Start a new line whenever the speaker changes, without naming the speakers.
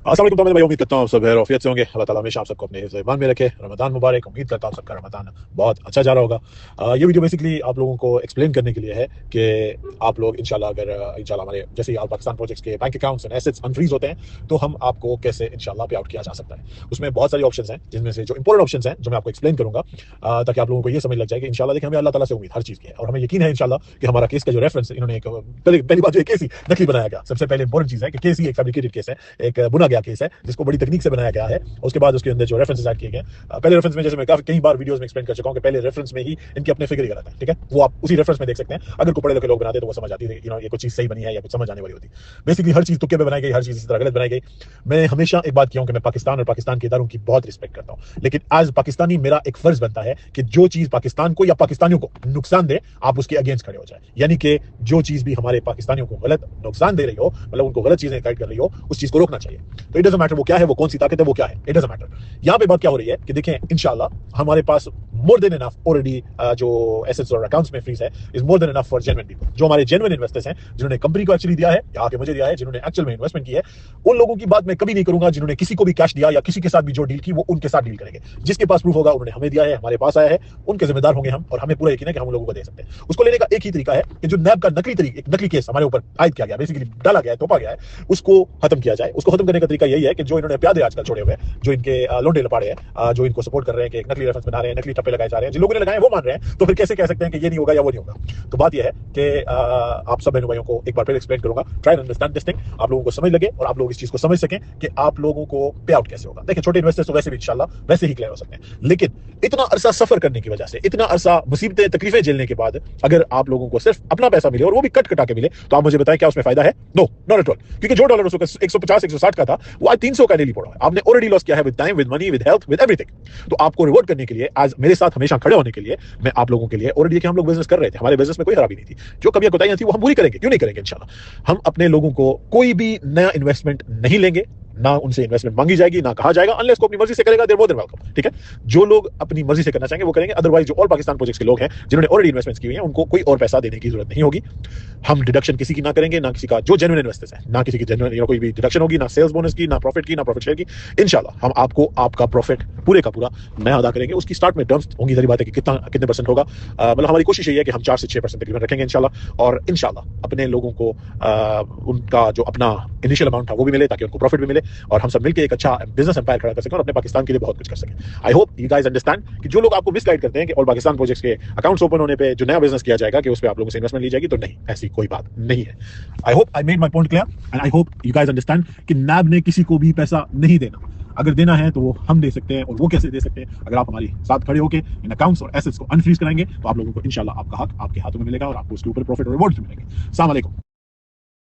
अस्सलाम वालेकुम। तो मैं उम्मीद करता हूँ आप सब खैर आफियत से होंगे। अल्लाह ताला हमेशा आप सबको अपने हिफ्ज़ ईमान में रखे। रमज़ान मुबारक। उम्मीद करता हूँ सबका रमज़ान बहुत अच्छा जा रहा होगा। ये वीडियो बेसिकली आप लोगों को एक्सप्लेन करने के लिए है कि आप लोग इंशाल्लाह अगर इंशाल्लाह हमारे जैसे ही आल पाकिस्तान प्रोजेक्ट्स के bank accounts and assets unfreeze होते हैं तो हम आपको कैसे इंशाल्लाह पे आउट किया जा सकता है। उसमें बहुत सारी ऑप्शंस हैं जिनमें से जो इंपॉर्टेंट ऑप्शंस हैं जो मैं आपको एक्सप्लेन करूंगा ताकि आप लोगों को ये समझ लग जाए कि इंशाल्लाह देखिए हमें अल्लाह ताला से उम्मीद हर चीज़ की है और हमें यकीन है इंशाल्लाह कि हमारा केस का जो रेफरेंस इन्होंने एक पहली बात जो केस ही नकली बनाया गया। सबसे पहले इंपॉर्टेंट चीज़ है कि केस ही एक फैब्रिकेटेड केस है, एक बुना गया केस है जिसको बड़ी तकनीक से बनाया गया है। उसके बाद उसके अंदर जो रेफरेंसेस ऐड किए गए पहले रेफरेंस में जैसे मैं कई बार वीडियोस में एक्सप्लेन कर चुका हूं कि पहले रेफरेंस में ही इनके अपने फिगर गलत है। ठीक है, वो आप उसी रेफरेंस में देख सकते हैं। अगर कोई पढ़े लिखे लोग बनाते तो वो समझ आती थी ये कुछ चीज सही बनी है या कुछ समझ आने वाली होती। बेसिकली हर चीज तुक्के पे बनाई गई, हर चीज इसी तरह गलत बनाई गई। मैं हमेशा एक बात किया हूं कि मैं पाकिस्तान और पाकिस्तान के इदारों की बहुत रिस्पेक्ट करता हूं, लेकिन एज पाकिस्तानी मेरा एक फर्ज बनता है कि जो चीज पाकिस्तान को या पाकिस्तानियों को नुकसान दे आप उसके अगेंस्ट खड़े हो जाए। यानी कि जो चीज भी हमारे पाकिस्तानियों को गलत नुकसान दे रही हो, मतलब उनको गलत चीजें गाइड कर रही हो, उस चीज को रोकना चाहिए। तो इट डजंट मैटर वो क्या है, वो कौन सी ताकत है, वो क्या है, इट डजंट मैटर। यहां पे बात क्या हो रही है कि देखें इंशाल्लाह हमारे पास मोर देन इनफ ऑलरेडी जो एसेट्स और अकाउंट्स में फ्रीज है is more than enough for genuine people. जो हमारे जेन्युइन इन्वेस्टर्स हैं जिन्होंने कंपनी को एक्चुअली दिया है या आके मुझे दिया है, जिन्होंने एक्चुअल में इन्वेस्टमेंट की है, उन लोगों की बात मैं कभी नहीं करूंगा। जिन्होंने किसी को भी कैश दिया या किसी के साथ भी जो डील की वो उनके साथ डील करेंगे। जिसके पास प्रूफ होगा उन्होंने हमें दिया है, हमारे पास आया है, उनके जिम्मेदार होंगे हम और हमें पूरा यकीन है कि हम लोगों को दे सकते हैं। उसको लेने का एक ही तरीका है कि जो नैब का एक नकली केस हमारे ऊपर आयद किया गया, बेसिकली डाला गया है, तोपा गया है, उसको खत्म किया जाए। उसको खत्म करने का तरीका यही है कि जो इन्होंने प्यादे आजकल छोड़े हुए हैं, जो इनके लोंडे लपाड़े हैं, जो इनको सपोर्ट कर रहे हैं कि एक नकली रेफरेंस बना रहे हैं, नकली टप्पे लगाए जा रहे हैं, जिन लोगों ने लगाए वो मान रहे हैं, तो फिर कैसे कह सकते हैं कि ये नहीं होगा या वो नहीं होगा। तो बात यह है कि आप सब बहनों भाइयों को एक बार फिर एक्सप्लेन करूंगा, ट्राई अंडरस्टैंड दिस थिंग, आप लोगों को समझ लगे और आप लोग इस चीज को समझ सकें कि आप लोगों को पे आउट कैसे होगा। देखिए छोटे इन्वेस्टर्स तो वैसे भी इंशाल्लाह वैसे ही क्लियर हो सकते हैं, लेकिन इतना अरसा सफर करने की वजह से, इतना अरसा मुसीबतें तकलीफें झेलने के बाद अगर आप लोगों को सिर्फ अपना पैसा मिले और वो भी कट कटा के मिले तो आप मुझे बताएं क्या उसमें फायदा है? No, not at all. क्योंकि जो डॉलर 150 160 का था वो आज 300 का डेली पड़ा है। आपने ऑलरेडी लॉस किया है with time, with money, with health, with everything. तो आपको रिवॉर्ड करने के लिए आज मेरे साथ हमेशा खड़े होने के लिए मैं आप लोगों के लिए ऑलरेडी कि हम लोग बिजनेस कर रहे थे, हमारे बिजनेस में कोई खराबी नहीं थी, जो कभी कोताहियां थी वो हम पूरी करेंगे, क्यों नहीं करेंगे इंशाल्लाह। हम अपने लोगों को कोई भी नया इन्वेस्टमेंट नहीं लेंगे, ना उनसे इन्वेस्टमेंट मांगी जाएगी, ना कहा जाएगा, अनलेस को अपनी मर्जी से करेगा देयर मोर देन वेलकम। ठीक है, जो लोग अपनी मर्जी से करना चाहेंगे वो करेंगे, अदरवाइज जो ऑल पाकिस्तान प्रोजेक्ट्स के लोग हैं जिन्होंने ऑलरेडी इन्वेस्टमेंट्स की हुई हैं उनको कोई और पैसा देने की जरूरत नहीं होगी। हम डिडक्शन किसी की ना करेंगे, ना किसी का जो जेन्युइन इन्वेस्टर्स है, ना किसी की जेन्युइन कोई भी डिडक्शन होगी, ना सेल्स बोनस की, ना प्रॉफिट की, ना प्रॉफिट शेयर की। इंशाल्लाह हम आपको आपका प्रॉफिट पूरे का पूरा नया अदा करेंगे। उसकी स्टार्ट में टर्म्स होंगी, सारी बात है कि कितने परसेंट होगा, मतलब हमारी कोशिश यही है कि हम 4 से 6% तकरीबन रखेंगे इंशाल्लाह। और इंशाल्लाह अपने लोगों को उनका जो अपना इनिशियल अमाउंट था वो भी मिले ताकि उनको प्रॉफिट भी मिले और हम सब मिलकर एक अच्छा बिजनेस एम्पायर खड़ा कर सकें और अपने पाकिस्तान के लिए बहुत कुछ कर सकें। I hope you guys understand कि जो लोग आपको मिसगाइड करते हैं कि ऑल पाकिस्तान प्रोजेक्ट्स के अकाउंट्स ओपन होने पे जो नया बिजनेस किया जाएगा कि उस पे आप लोगों से इन्वेस्टमेंट ली जाएगी, तो नहीं, ऐसी कोई बात नहीं है। I hope I made my point clear and I hope you guys understand कि नैब ने किसी को भी पैसा नहीं देना। अगर देना है तो वो हम दे सकते हैं, और वो कैसे दे सकते हैं? अगर आप हमारे साथ खड़े होकर इन अकाउंट्स और एसेट्स को अनफ्रीज कराएंगे तो आप लोगों को इंशाल्लाह आपका हक आपके हाथों में मिलेगा और आपको उसके ऊपर प्रॉफिट और रिवॉर्ड्स मिलेंगे। अस्सलाम वालेकुम।